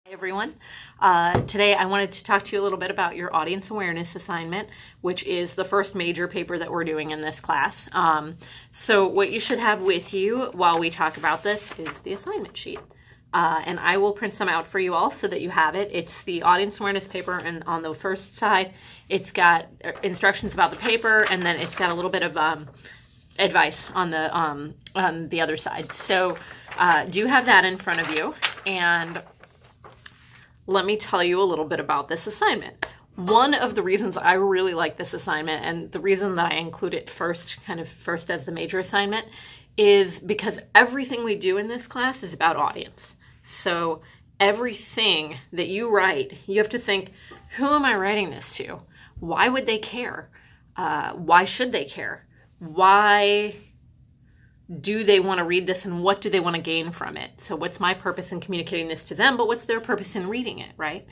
Hi everyone. Today I wanted to talk to you a little bit about your audience awareness assignment, which is the first major paper that we're doing in this class. So what you should have with you while we talk about this is the assignment sheet. And I will print some out for you all so that you have it. It's the audience awareness paper, and on the first side it's got instructions about the paper, and then it's got a little bit of advice on the other side. So do have that in front of you, and let me tell you a little bit about this assignment. One of the reasons I really like this assignment, and the reason that I include it first as the major assignment, is because everything we do in this class is about audience. So everything that you write, you have to think, who am I writing this to? Why would they care? Why should they care? Why do they want to read this, and what do they want to gain from it? So what's my purpose in communicating this to them, but what's their purpose in reading it, right?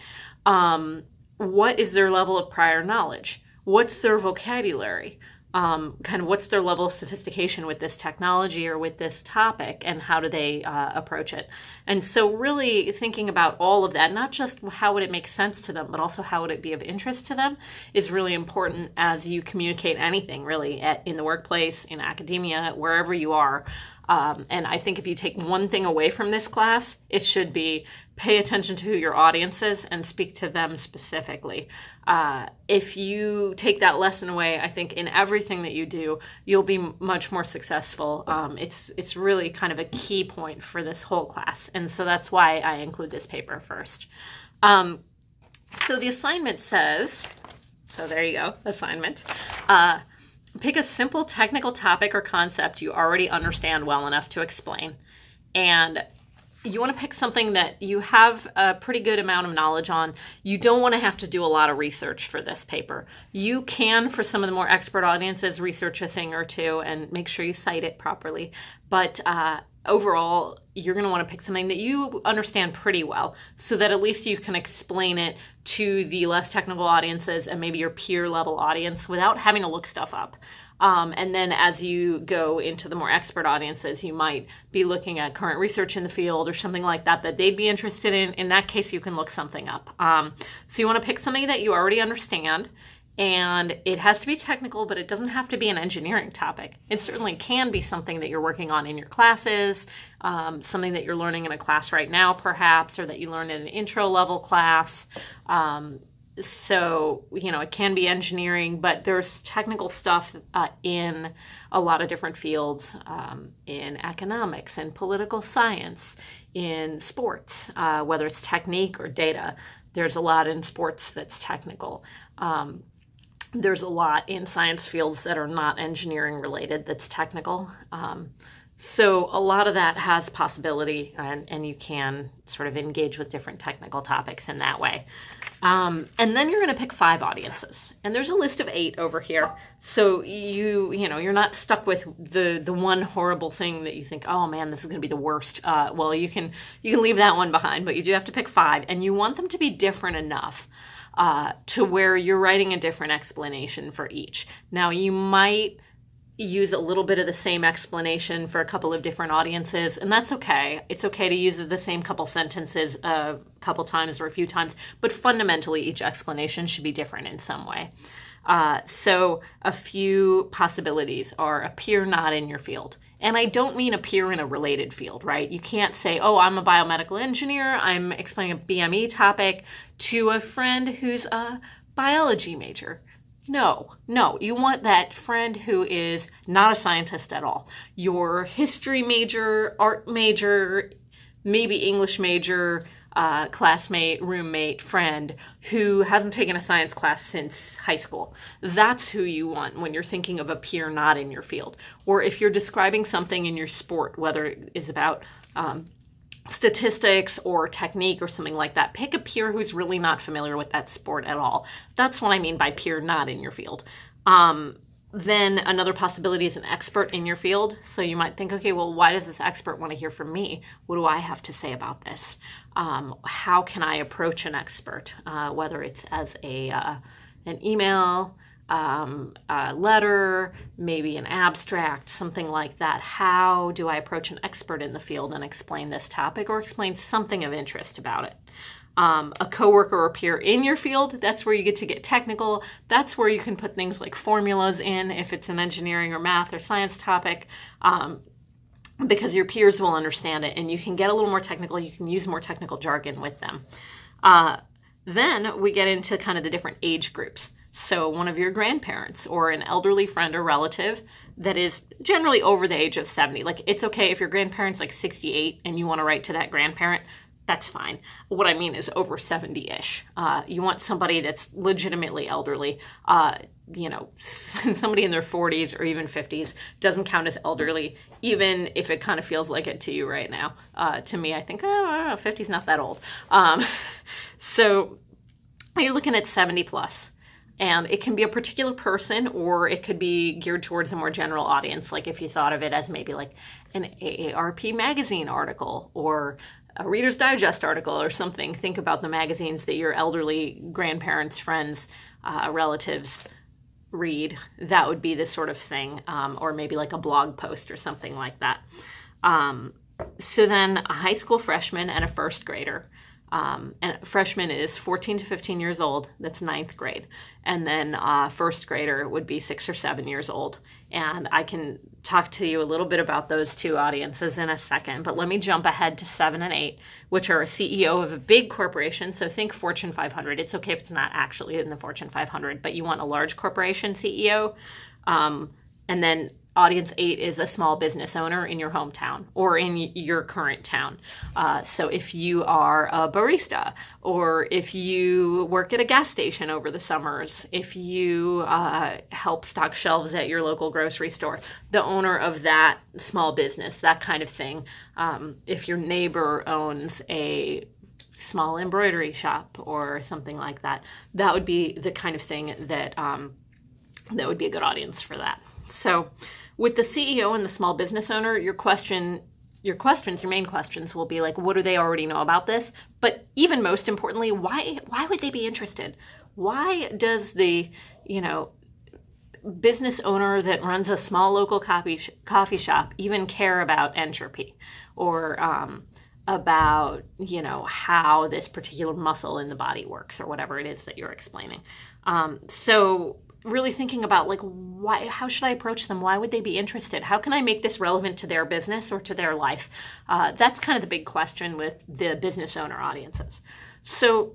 What is their level of prior knowledge? What's their vocabulary? Kind of what's their level of sophistication with this technology or with this topic, and how do they approach it? And so really thinking about all of that, not just how would it make sense to them, but also how would it be of interest to them, is really important as you communicate anything really in the workplace, in academia, wherever you are. And I think if you take one thing away from this class, it should be pay attention to who your audience is and speak to them specifically. If you take that lesson away, I think in everything that you do, you'll be much more successful. It's really kind of a key point for this whole class. And so that's why I include this paper first. So the assignment says, so there you go, assignment. Pick a simple technical topic or concept you already understand well enough to explain. And you want to pick something that you have a pretty good amount of knowledge on. You don't want to have to do a lot of research for this paper. You can, for some of the more expert audiences, research a thing or two and make sure you cite it properly. But overall, you're going to want to pick something that you understand pretty well, so that at least you can explain it to the less technical audiences and maybe your peer level audience without having to look stuff up. And then as you go into the more expert audiences, you might be looking at current research in the field or something like that that they'd be interested in. In that case, you can look something up. So you want to pick something that you already understand. And it has to be technical, but it doesn't have to be an engineering topic. It certainly can be something that you're working on in your classes, something that you're learning in a class right now, perhaps, or that you learned in an intro level class. So, you know, it can be engineering, but there's technical stuff in a lot of different fields, in economics and political science, in sports, whether it's technique or data. There's a lot in sports that's technical. There's a lot in science fields that are not engineering related that's technical. So a lot of that has possibility, and you can sort of engage with different technical topics in that way. And then you're going to pick 5 audiences, and there's a list of 8 over here. So you know, you're not stuck with the one horrible thing that you think, oh man, this is going to be the worst. Well, you can leave that one behind, but you do have to pick 5, and you want them to be different enough to where you're writing a different explanation for each. Now, you might use a little bit of the same explanation for a couple of different audiences, and that's okay. It's okay to use the same couple sentences a couple times or a few times, but fundamentally each explanation should be different in some way. So a few possibilities are appear not in your field. And I don't mean appear in a related field, right? You can't say, oh, I'm a biomedical engineer, I'm explaining a BME topic to a friend who's a biology major. No, you want that friend who is not a scientist at all. Your history major, art major, maybe English major, classmate, roommate, friend who hasn't taken a science class since high school. That's who you want when you're thinking of a peer not in your field. Or if you're describing something in your sport, whether it is about statistics or technique or something like that, pick a peer who's really not familiar with that sport at all. That's what I mean by peer not in your field. Then another possibility is an expert in your field. So you might think, okay, well, why does this expert want to hear from me? What do I have to say about this? How can I approach an expert, whether it's as an email, a letter, maybe an abstract, something like that. How do I approach an expert in the field and explain this topic or explain something of interest about it? A coworker or peer in your field, that's where you get to get technical. That's where you can put things like formulas in if it's an engineering or math or science topic, because your peers will understand it and you can get a little more technical. You can use more technical jargon with them. Then we get into kind of the different age groups. So one of your grandparents or an elderly friend or relative that is generally over the age of 70. Like, it's okay if your grandparent's like 68 and you want to write to that grandparent. That's fine. What I mean is over 70-ish. You want somebody that's legitimately elderly. Somebody in their 40s or even 50s doesn't count as elderly, even if it kind of feels like it to you right now. To me, I think, 50's not that old. So you're looking at 70 plus. And it can be a particular person, or it could be geared towards a more general audience. Like if you thought of it as maybe like an AARP magazine article or a Reader's Digest article or something. Think about the magazines that your elderly grandparents, friends, relatives read. That would be the sort of thing, or maybe like a blog post or something like that. So then a high school freshman and a first grader. And a freshman is 14 to 15 years old. That's 9th grade. And then first grader would be 6 or 7 years old. And I can talk to you a little bit about those two audiences in a second. But let me jump ahead to 7 and 8, which are a CEO of a big corporation. So think Fortune 500. It's okay if it's not actually in the Fortune 500, but you want a large corporation CEO. And then Audience 8 is a small business owner in your hometown or in your current town. So if you are a barista, or if you work at a gas station over the summers, if you help stock shelves at your local grocery store, the owner of that small business, that kind of thing. If your neighbor owns a small embroidery shop or something like that, that would be the kind of thing that that would be a good audience for that. So with the CEO and the small business owner, your main questions will be like, what do they already know about this? But even most importantly, why would they be interested? Why does the, business owner that runs a small local coffee shop even care about entropy or about, how this particular muscle in the body works or whatever it is that you're explaining? So really thinking about like, how should I approach them? Why would they be interested? How can I make this relevant to their business or to their life? That's kind of the big question with the business owner audiences. So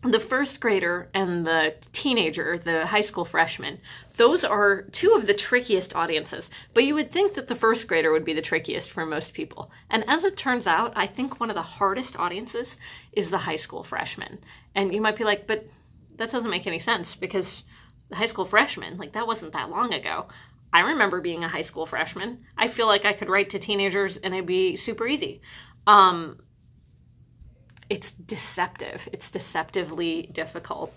the first grader and the teenager, the high school freshman, those are two of the trickiest audiences. But you would think that the first grader would be the trickiest for most people. And as it turns out, I think one of the hardest audiences is the high school freshman. And you might be like, but that doesn't make any sense, because the high school freshman, like, that wasn't that long ago. I remember being a high school freshman. I feel like I could write to teenagers and it'd be super easy. It's deceptive. It's deceptively difficult.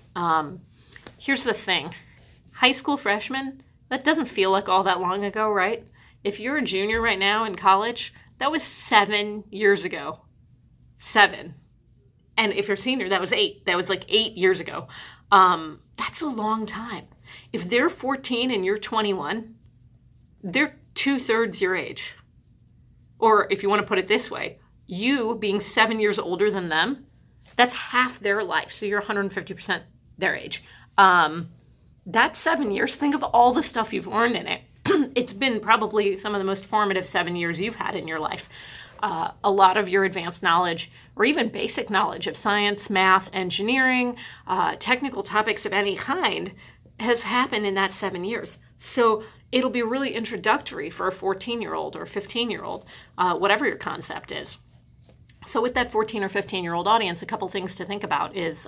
Here's the thing. High school freshman, that doesn't feel like all that long ago, right? If you're a junior right now in college, that was 7 years ago. 7. And if you're a senior, that was 8. That was like 8 years ago. That's a long time. If they're 14 and you're 21, they're 2/3 your age. Or if you want to put it this way, you being 7 years older than them, that's half their life. So you're 150% their age. That's 7 years. Think of all the stuff you've learned in it. It's been probably some of the most formative 7 years you've had in your life. A lot of your advanced knowledge, or even basic knowledge of science, math, engineering, technical topics of any kind, has happened in that 7 years. So it'll be really introductory for a 14-year-old or a 15-year-old, whatever your concept is. So with that 14 or 15-year-old audience, a couple things to think about is,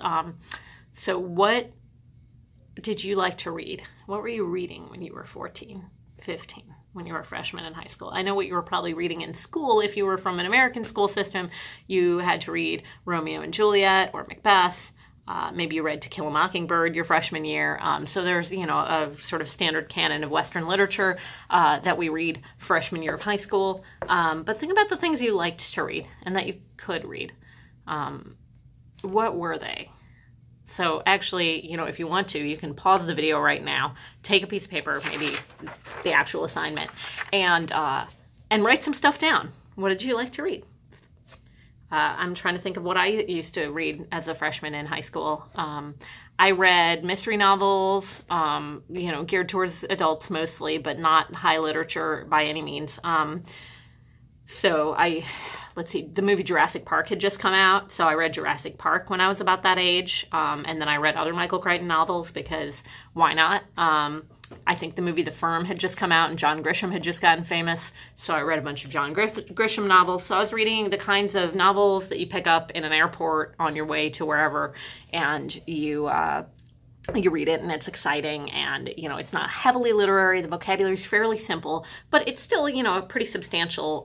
so what did you like to read? What were you reading when you were 14, 15? When you were a freshman in high school? I know what you were probably reading in school. If you were from an American school system, you had to read Romeo and Juliet or Macbeth. Maybe you read To Kill a Mockingbird your freshman year. So there's, a sort of standard canon of Western literature that we read freshman year of high school. But think about the things you liked to read and that you could read. What were they? So actually, you know, if you want to, you can pause the video right now, take a piece of paper, maybe the actual assignment, and write some stuff down. What did you like to read? I'm trying to think of what I used to read as a freshman in high school. I read mystery novels, you know, geared towards adults mostly, but not high literature by any means. So let's see, the movie Jurassic Park had just come out, so I read Jurassic Park when I was about that age, and then I read other Michael Crichton novels because why not? I think the movie The Firm had just come out and John Grisham had just gotten famous, so I read a bunch of John Grisham novels. So I was reading the kinds of novels that you pick up in an airport on your way to wherever, and you read it and it's exciting, and, you know, it's not heavily literary. The vocabulary is fairly simple, but it's still, you know, a pretty substantial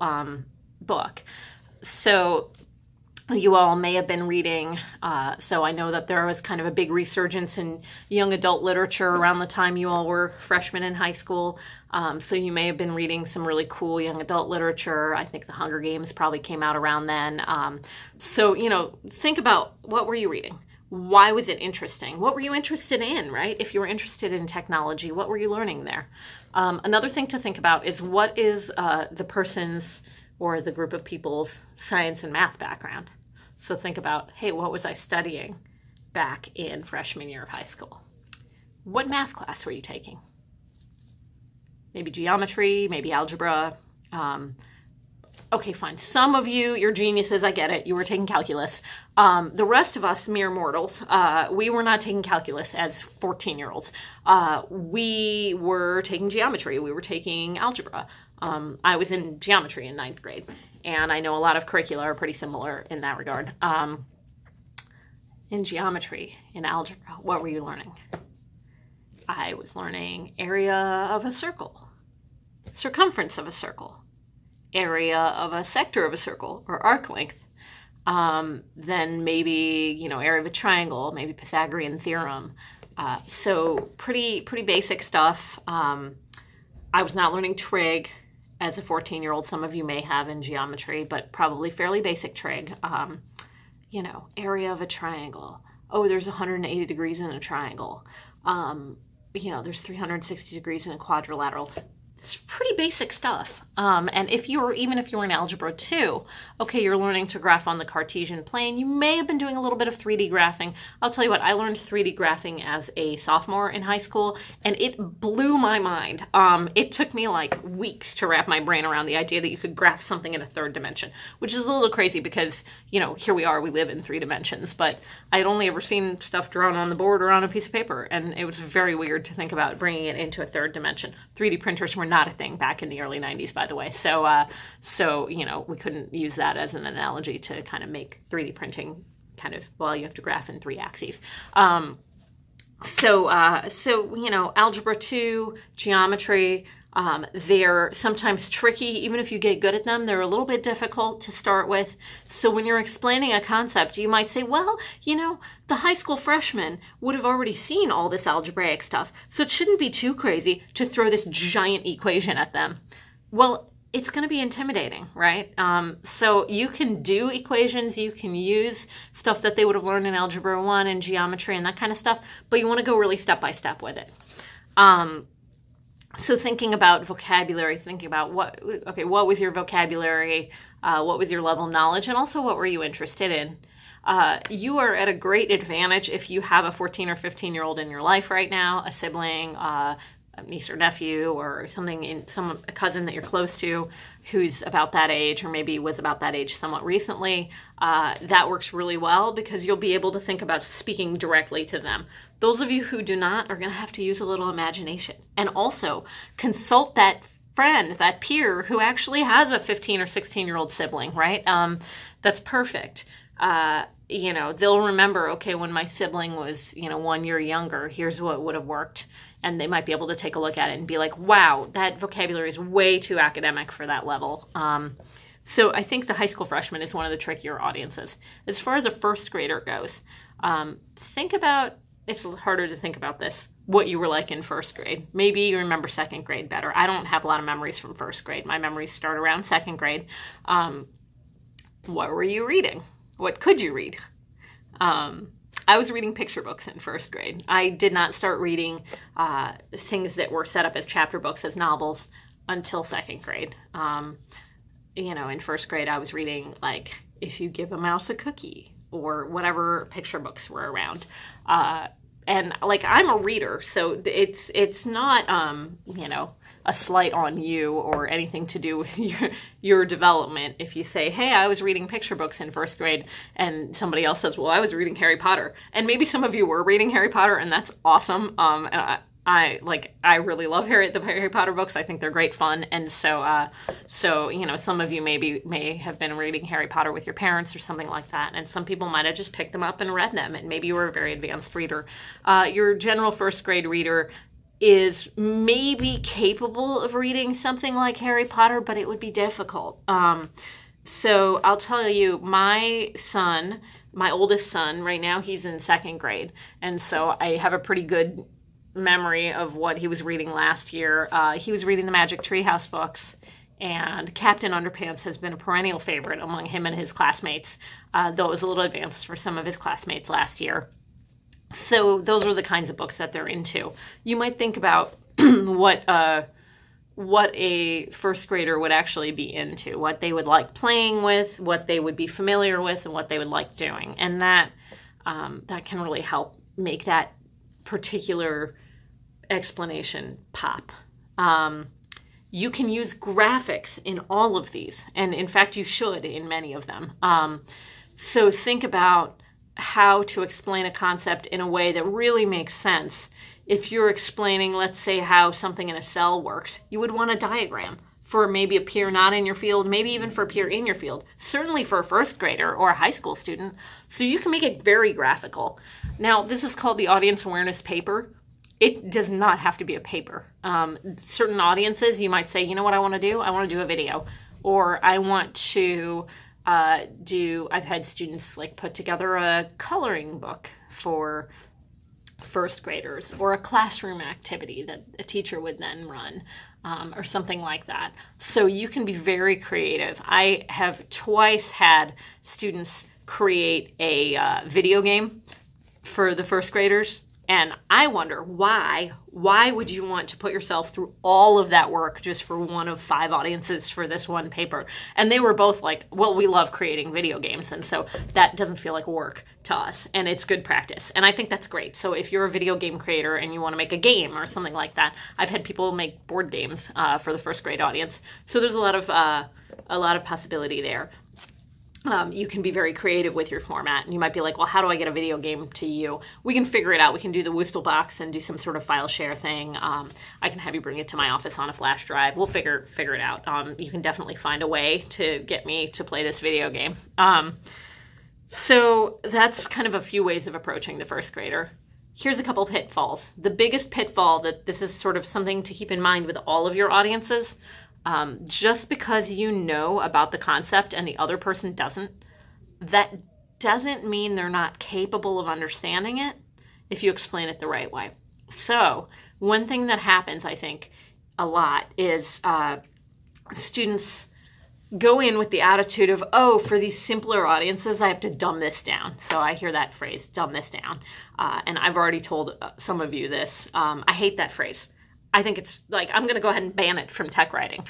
book. So you all may have been reading, so I know that there was kind of a big resurgence in young adult literature around the time you all were freshmen in high school. So you may have been reading some really cool young adult literature. I think The Hunger Games probably came out around then. So, you know, think about, what were you reading? Why was it interesting? What were you interested in, right? If you were interested in technology, what were you learning there? Another thing to think about is, what is the person's or the group of people's science and math background? So think about, hey, what was I studying back in freshman year of high school? What math class were you taking? Maybe geometry, maybe algebra. Okay, fine. Some of you, you're geniuses, I get it. You were taking calculus. The rest of us, mere mortals, we were not taking calculus as 14-year-olds. We were taking geometry. We were taking algebra. I was in geometry in 9th grade, and I know a lot of curricula are pretty similar in that regard. In geometry, in algebra, what were you learning? I was learning area of a circle, circumference of a circle, area of a sector of a circle, or arc length. Then maybe, you know, area of a triangle, maybe Pythagorean theorem. So pretty basic stuff. I was not learning trig as a 14-year-old. Some of you may have in geometry, but probably fairly basic trig. You know, area of a triangle. Oh, there's 180 degrees in a triangle. You know, there's 360 degrees in a quadrilateral. It's pretty basic stuff. And even if you were in Algebra 2, okay, you're learning to graph on the Cartesian plane. You may have been doing a little bit of 3D graphing. I'll tell you what, I learned 3D graphing as a sophomore in high school, and it blew my mind. It took me like weeks to wrap my brain around the idea that you could graph something in a third dimension, which is a little crazy because, you know, here we are, we live in 3 dimensions, but I had only ever seen stuff drawn on the board or on a piece of paper, and it was very weird to think about bringing it into a third dimension. 3D printers were not a thing back in the early 90s, by the way. So, you know, we couldn't use that as an analogy to kind of make 3D printing kind of, well, you have to graph in 3 axes. So, you know, Algebra 2, geometry, they're sometimes tricky. Even if you get good at them, they're a little bit difficult to start with. So when you're explaining a concept, you might say, well, you know, the high school freshman would have already seen all this algebraic stuff, so it shouldn't be too crazy to throw this giant equation at them. Well, it's going to be intimidating, right? So you can do equations, you can use stuff that they would have learned in Algebra 1 and geometry and that kind of stuff, but you want to go really step by step with it. So thinking about vocabulary, thinking about what was your vocabulary, what was your level of knowledge, and also what were you interested in? You are at a great advantage if you have a 14 or 15-year-old in your life right now, a sibling, a niece or nephew, or a cousin that you're close to who's about that age, or maybe was about that age somewhat recently. That works really well because you'll be able to think about speaking directly to them. Those of you who do not are going to have to use a little imagination, and also consult that friend, that peer who actually has a 15 or 16-year-old sibling, right? That's perfect. You know, they'll remember, okay, when my sibling was, you know, 1 year younger, here's what would have worked. And they might be able to take a look at it and be like, wow, that vocabulary is way too academic for that level. So I think the high school freshman is one of the trickier audiences. As far as a first grader goes, think about, it's harder to think about this, what you were like in first grade. Maybe you remember second grade better. I don't have a lot of memories from first grade. My memories start around second grade. What were you reading? What could you read? I was reading picture books in first grade. I did not start reading things that were set up as chapter books, as novels, until second grade. You know, in first grade, I was reading, like, If You Give a Mouse a Cookie, or whatever picture books were around. And, like, I'm a reader, so it's not, you know, a slight on you or anything to do with your development if you say, hey, I was reading picture books in first grade, and somebody else says, well, I was reading Harry Potter. And maybe some of you were reading Harry Potter, and that's awesome. And I really love the Harry Potter books. I think they're great fun. And so you know, some of you may have been reading Harry Potter with your parents or something like that. And some people might have just picked them up and read them. And maybe you were a very advanced reader. Your general first grade reader is maybe capable of reading something like Harry Potter, but it would be difficult. So I'll tell you, my oldest son, right now, he's in second grade. And so I have a pretty good memory of what he was reading last year. He was reading the Magic Tree House books, and Captain Underpants has been a perennial favorite among him and his classmates, though it was a little advanced for some of his classmates last year. So those are the kinds of books that they're into. You might think about what a first grader would actually be into, what they would like playing with, what they would be familiar with, and what they would like doing. And that can really help make that particular explanation pop. You can use graphics in all of these, and in fact you should in many of them. So think about how to explain a concept in a way that really makes sense. If you're explaining, let's say, how something in a cell works, you would want a diagram for maybe a peer not in your field, maybe even for a peer in your field, certainly for a first grader or a high school student. So you can make it very graphical. Now, this is called the audience awareness paper. It does not have to be a paper. Certain audiences, you might say, you know what I want to do? I want to do a video, or I want to I've had students like put together a coloring book for first graders, or a classroom activity that a teacher would then run, or something like that. So you can be very creative. I have twice had students create a video game for the first graders. And I wonder why would you want to put yourself through all of that work just for one of 5 audiences for this one paper? And they were both like, well, we love creating video games, and so that doesn't feel like work to us, and it's good practice. And I think that's great. So if you're a video game creator and you want to make a game or something like that, I've had people make board games for the first grade audience. So there's a lot of possibility there. You can be very creative with your format, and you might be like, well, how do I get a video game to you? We can figure it out. We can do the Woostle box and do some sort of file share thing. I can have you bring it to my office on a flash drive. We'll figure it out. You can definitely find a way to get me to play this video game. So that's kind of a few ways of approaching the first grader. Here's a couple pitfalls. The biggest pitfall, that this is sort of something to keep in mind with all of your audiences, just because you know about the concept and the other person doesn't, that doesn't mean they're not capable of understanding it if you explain it the right way. So one thing that happens, I think, a lot is students go in with the attitude of, oh, for these simpler audiences, I have to dumb this down. So I hear that phrase, dumb this down. And I've already told some of you this. I hate that phrase. I think it's like, I'm going to go ahead and ban it from tech writing.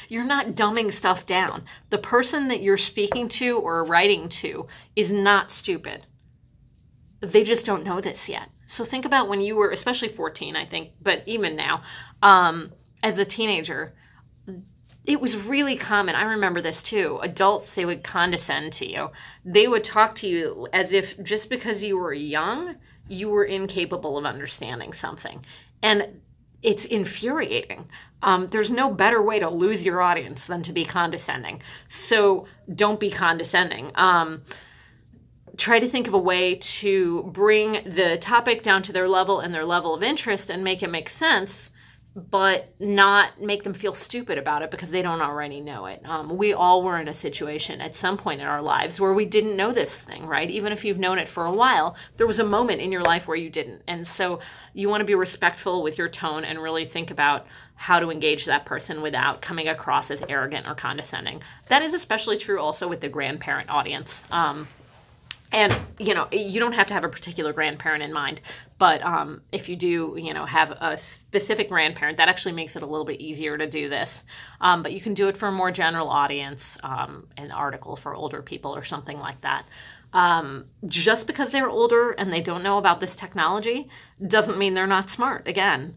You're not dumbing stuff down. The person that you're speaking to or writing to is not stupid. They just don't know this yet. So think about when you were, especially 14, I think, but even now, as a teenager, it was really common. I remember this too. Adults, they would condescend to you. They would talk to you as if just because you were young, you were incapable of understanding something. And it's infuriating. There's no better way to lose your audience than to be condescending. So don't be condescending. Try to think of a way to bring the topic down to their level and their level of interest and make it make sense, but not make them feel stupid about it because they don't already know it. We all were in a situation at some point in our lives where we didn't know this thing, right? Even if you've known it for a while, there was a moment in your life where you didn't. And so you want to be respectful with your tone and really think about how to engage that person without coming across as arrogant or condescending. That is especially true also with the grandparent audience. And, you know, you don't have to have a particular grandparent in mind, but if you do, you know, have a specific grandparent, that actually makes it a little bit easier to do this. But you can do it for a more general audience, an article for older people or something like that. Just because they're older and they don't know about this technology doesn't mean they're not smart, again.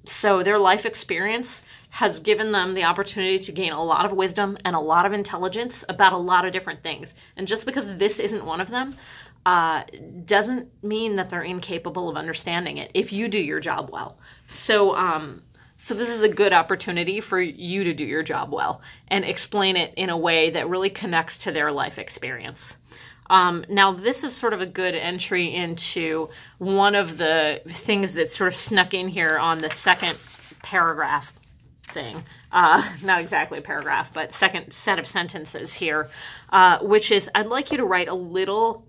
So their life experience has given them the opportunity to gain a lot of wisdom and a lot of intelligence about a lot of different things. And just because this isn't one of them, doesn't mean that they're incapable of understanding it if you do your job well. So this is a good opportunity for you to do your job well and explain it in a way that really connects to their life experience. Now, this is sort of a good entry into one of the things that sort of snuck in here on the second paragraph thing. Not exactly a paragraph, but second set of sentences here, which is, I'd like you to write a little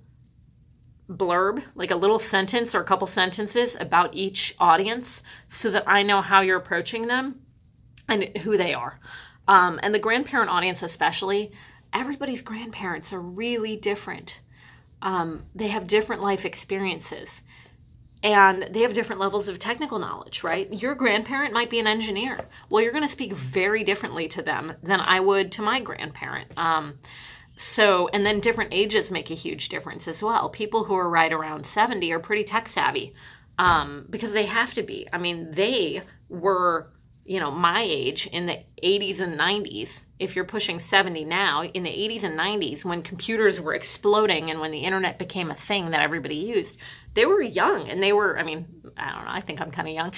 blurb, like a little sentence or a couple sentences about each audience so that I know how you're approaching them and who they are. And the grandparent audience especially, everybody's grandparents are really different. They have different life experiences and they have different levels of technical knowledge, right? Your grandparent might be an engineer. Well, you're going to speak very differently to them than I would to my grandparent. And then different ages make a huge difference as well. People who are right around 70 are pretty tech savvy because they have to be. I mean, they were, you know, my age in the 80s and 90s. If you're pushing 70 now, in the 80s and 90s, when computers were exploding and when the internet became a thing that everybody used, they were young and they were, I mean, I don't know, I think I'm kind of young.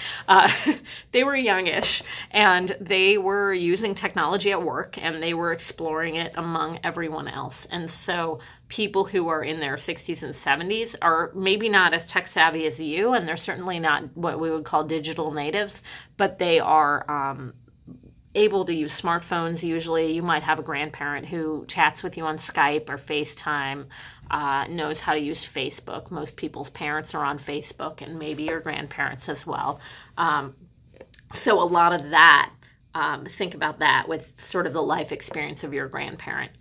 They were youngish and they were using technology at work and they were exploring it among everyone else. And so people who are in their 60s and 70s are maybe not as tech savvy as you, and they're certainly not what we would call digital natives, but they are able to use smartphones. Usually you might have a grandparent who chats with you on Skype or FaceTime, knows how to use Facebook. Most people's parents are on Facebook and maybe your grandparents as well. So a lot of that, think about that with sort of the life experience of your grandparent.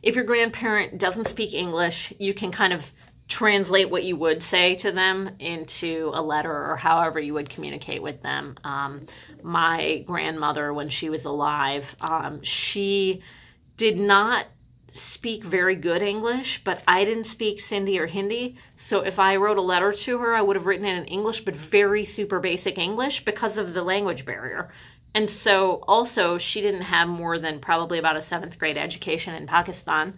If your grandparent doesn't speak English, you can kind of translate what you would say to them into a letter or however you would communicate with them. My grandmother, when she was alive, she did not speak very good English, but I didn't speak Sindhi or Hindi. So if I wrote a letter to her, I would have written it in English, but very super basic English because of the language barrier. And so also she didn't have more than probably about a 7th grade education in Pakistan,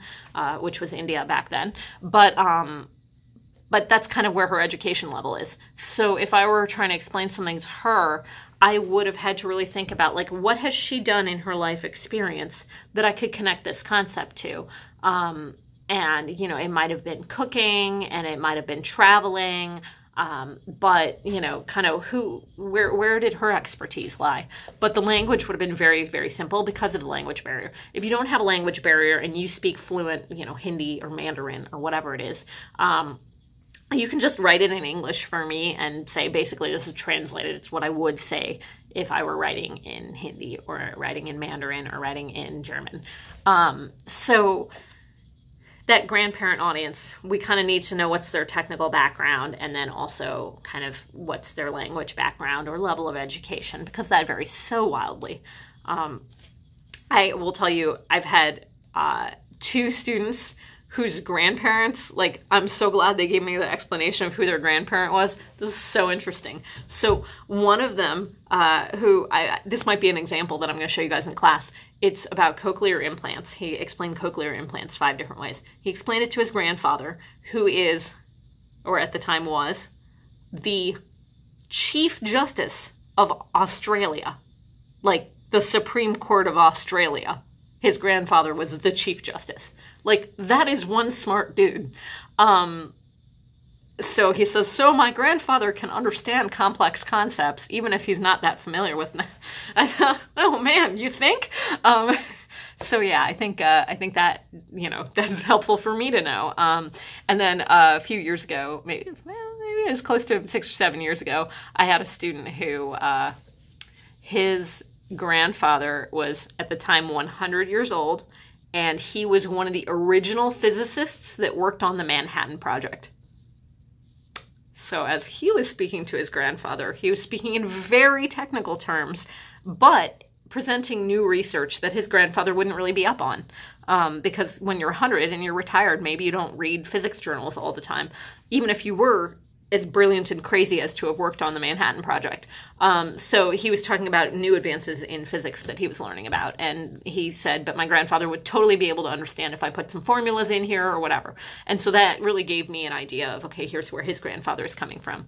which was India back then. But that's kind of where her education level is. So if I were trying to explain something to her, I would have had to really think about, like, what has she done in her life experience that I could connect this concept to? And, you know, it might have been cooking and it might have been traveling, but, you know, kind of where did her expertise lie? But the language would have been very, very simple because of the language barrier. If you don't have a language barrier and you speak fluent, you know, Hindi or Mandarin or whatever it is, you can just write it in English for me and say, basically, this is translated. It's what I would say if I were writing in Hindi or writing in Mandarin or writing in German. So that grandparent audience, we kind of need to know what's their technical background and then also kind of what's their language background or level of education, because that varies so wildly. I will tell you, I've had 2 students whose grandparents, like, I'm so glad they gave me the explanation of who their grandparent was. This is so interesting. So one of them, this might be an example that I'm going to show you guys in class. It's about cochlear implants. He explained cochlear implants 5 different ways. He explained it to his grandfather, who is, or at the time was, the Chief Justice of Australia, like the Supreme Court of Australia. His grandfather was the Chief Justice. Like, that is one smart dude. So he says, so my grandfather can understand complex concepts, even if he's not that familiar with them. I thought, oh man, you think? So yeah, I think that, you know, that's helpful for me to know. And then a few years ago, maybe it was close to 6 or 7 years ago, I had a student who, his grandfather was at the time 100 years old, and he was one of the original physicists that worked on the Manhattan Project. So as he was speaking to his grandfather, he was speaking in very technical terms, but presenting new research that his grandfather wouldn't really be up on. Because when you're 100 and you're retired, maybe you don't read physics journals all the time, even if you were as brilliant and crazy as to have worked on the Manhattan Project. So he was talking about new advances in physics that he was learning about. And he said, but my grandfather would totally be able to understand if I put some formulas in here or whatever. And so that really gave me an idea of, okay, here's where his grandfather is coming from.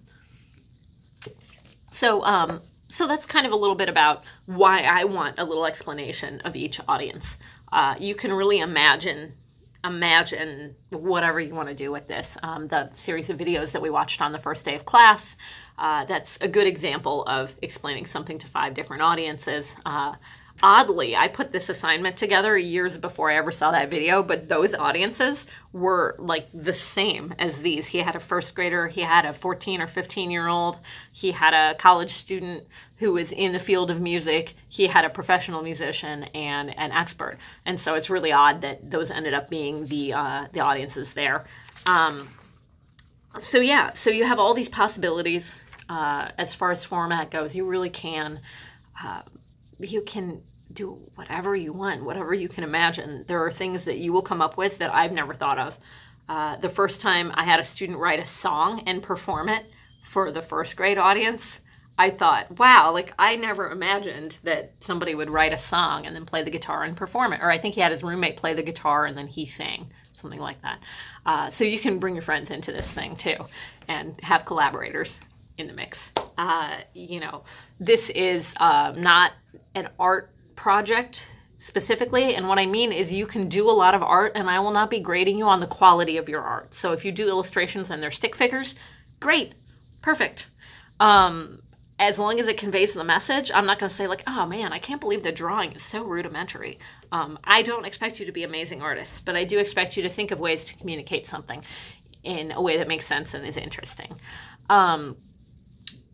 So, so that's kind of a little bit about why I want a little explanation of each audience. You can really imagine whatever you want to do with this. The series of videos that we watched on the first day of class, that's a good example of explaining something to 5 different audiences. Oddly, I put this assignment together years before I ever saw that video, but those audiences were like the same as these. He had a first grader, he had a 14 or 15-year-old, he had a college student who was in the field of music, he had a professional musician and an expert. And so it's really odd that those ended up being the audiences there. So yeah, so you have all these possibilities as far as format goes. You really can you can do whatever you want, whatever you can imagine. There are things that you will come up with that I've never thought of. The first time I had a student write a song and perform it for the first grade audience, I thought, wow, like I never imagined that somebody would write a song and then play the guitar and perform it. Or I think he had his roommate play the guitar and then he sang, something like that. So you can bring your friends into this thing too and have collaborators in the mix. You know, this is not an art project specifically, and what I mean is you can do a lot of art and I will not be grading you on the quality of your art. So if you do illustrations and they're stick figures, great, perfect. As long as it conveys the message, I'm not going to say like, oh man, I can't believe the drawing is so rudimentary. I don't expect you to be amazing artists, but I do expect you to think of ways to communicate something in a way that makes sense and is interesting.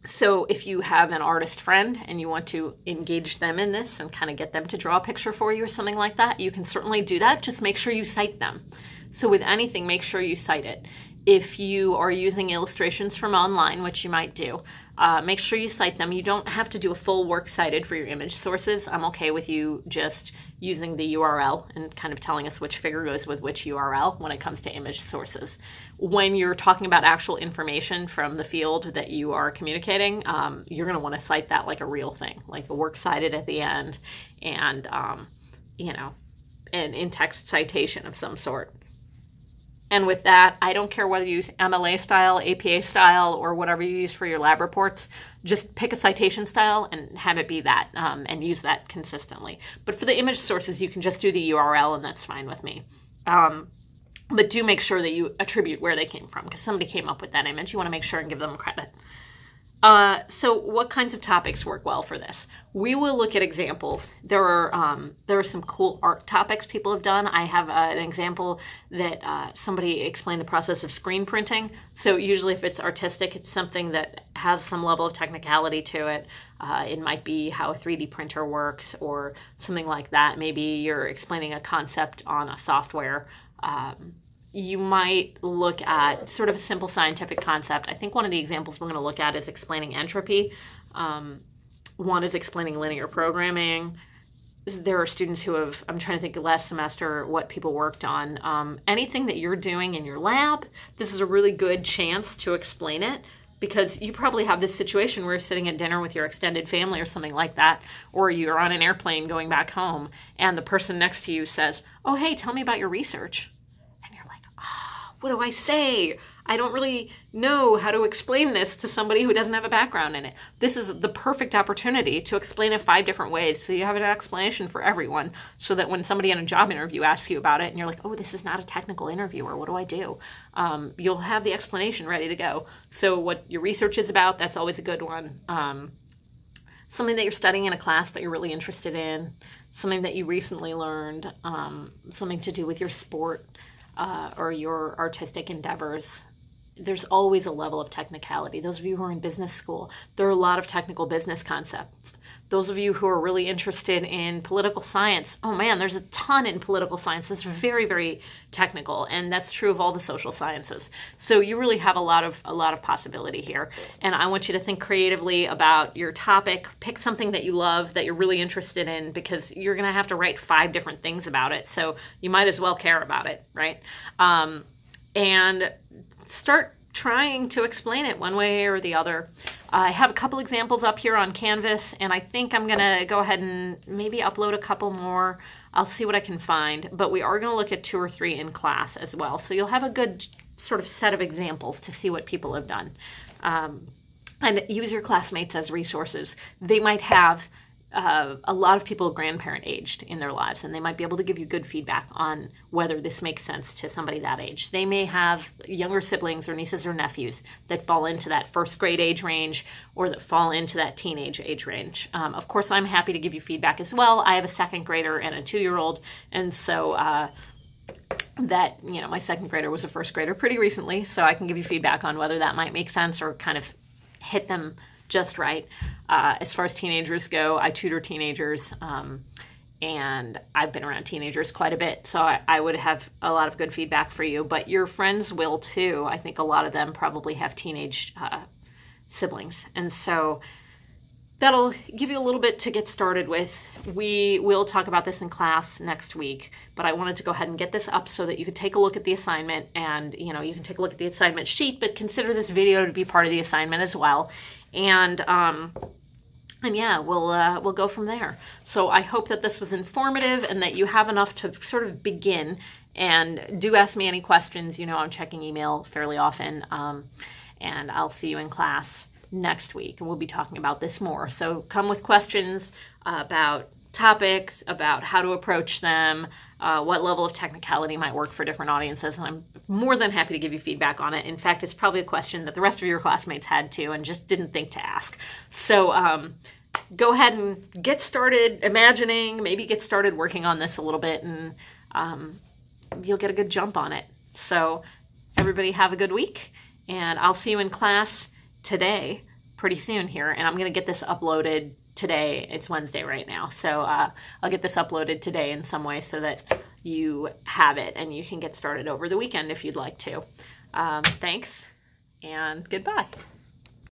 So if you have an artist friend and you want to engage them in this and kind of get them to draw a picture for you or something like that, you can certainly do that. Just make sure you cite them. So with anything, make sure you cite it. If you are using illustrations from online, which you might do, make sure you cite them. You don't have to do a full works cited for your image sources. I'm okay with you just using the URL and kind of telling us which figure goes with which URL when it comes to image sources. When you're talking about actual information from the field that you are communicating, you're going to want to cite that like a real thing, like a works cited at the end and, you know, an in-text citation of some sort. And with that, I don't care whether you use MLA style, APA style, or whatever you use for your lab reports. Just pick a citation style and have it be that, and use that consistently. But for the image sources, you can just do the URL, and that's fine with me. But do make sure that you attribute where they came from, because somebody came up with that image. You want to make sure and give them credit. So what kinds of topics work well for this? We will look at examples. There are some cool art topics people have done. I have an example that somebody explained the process of screen printing. So usually if it's artistic, it's something that has some level of technicality to it. It might be how a 3D printer works or something like that. Maybe you're explaining a concept on a software. You might look at sort of a simple scientific concept. I think one of the examples we're going to look at is explaining entropy. One is explaining linear programming. There are students who have, I'm trying to think last semester what people worked on. Anything that you're doing in your lab, this is a really good chance to explain it, because you probably have this situation where you're sitting at dinner with your extended family or something like that, or you're on an airplane going back home, and the person next to you says, oh, hey, tell me about your research. What do I say? I don't really know how to explain this to somebody who doesn't have a background in it. This is the perfect opportunity to explain it 5 different ways, so you have an explanation for everyone, so that when somebody in a job interview asks you about it and you're like, oh, this is not a technical interview, or what do I do? You'll have the explanation ready to go. So what your research is about, that's always a good one. Something that you're studying in a class that you're really interested in, something that you recently learned, something to do with your sport, or your artistic endeavors. there's always a level of technicality. Those of you who are in business school, there are a lot of technical business concepts. Those of you who are really interested in political science, oh man, there's a ton in political science that's very, very technical, and that's true of all the social sciences. So you really have a lot of possibility here. And I want you to think creatively about your topic. Pick something that you love, that you're really interested in, because you're going to have to write 5 different things about it. So you might as well care about it, right? And start trying to explain it one way or the other. I have a couple examples up here on Canvas, and I think I'm going to go ahead and maybe upload a couple more. I'll see what I can find, but we are going to look at 2 or 3 in class as well. So you'll have a good sort of set of examples to see what people have done. And use your classmates as resources. They might have a lot of people grandparent aged in their lives, and they might be able to give you good feedback on whether this makes sense to somebody that age. They may have younger siblings or nieces or nephews that fall into that 1st grade age range, or that fall into that teenage age range. Of course, I'm happy to give you feedback as well. I have a 2nd grader and a 2-year-old, and so that, you know, my 2nd grader was a 1st grader pretty recently, so I can give you feedback on whether that might make sense or kind of hit them just right. As far as teenagers go, I tutor teenagers, and I've been around teenagers quite a bit, so I would have a lot of good feedback for you, but your friends will too. I think a lot of them probably have teenage siblings, and so that'll give you a little bit to get started with. We will talk about this in class next week, but I wanted to go ahead and get this up so that you could take a look at the assignment, and you know, you can take a look at the assignment sheet, but consider this video to be part of the assignment as well. And yeah, we'll go from there. So I hope that this was informative and that you have enough to sort of begin. And do ask me any questions. You know, I'm checking email fairly often, and I'll see you in class next week, and we'll be talking about this more. So come with questions about topics, about how to approach them, what level of technicality might work for different audiences, and I'm more than happy to give you feedback on it. In fact, it's probably a question that the rest of your classmates had too and just didn't think to ask. So go ahead and get started imagining, maybe get started working on this a little bit, and you'll get a good jump on it. So everybody have a good week, and I'll see you in class today pretty soon here, and I'm going to get this uploaded today. It's Wednesday right now, so I'll get this uploaded today in some way so that you have it and you can get started over the weekend if you'd like to. Thanks, and goodbye.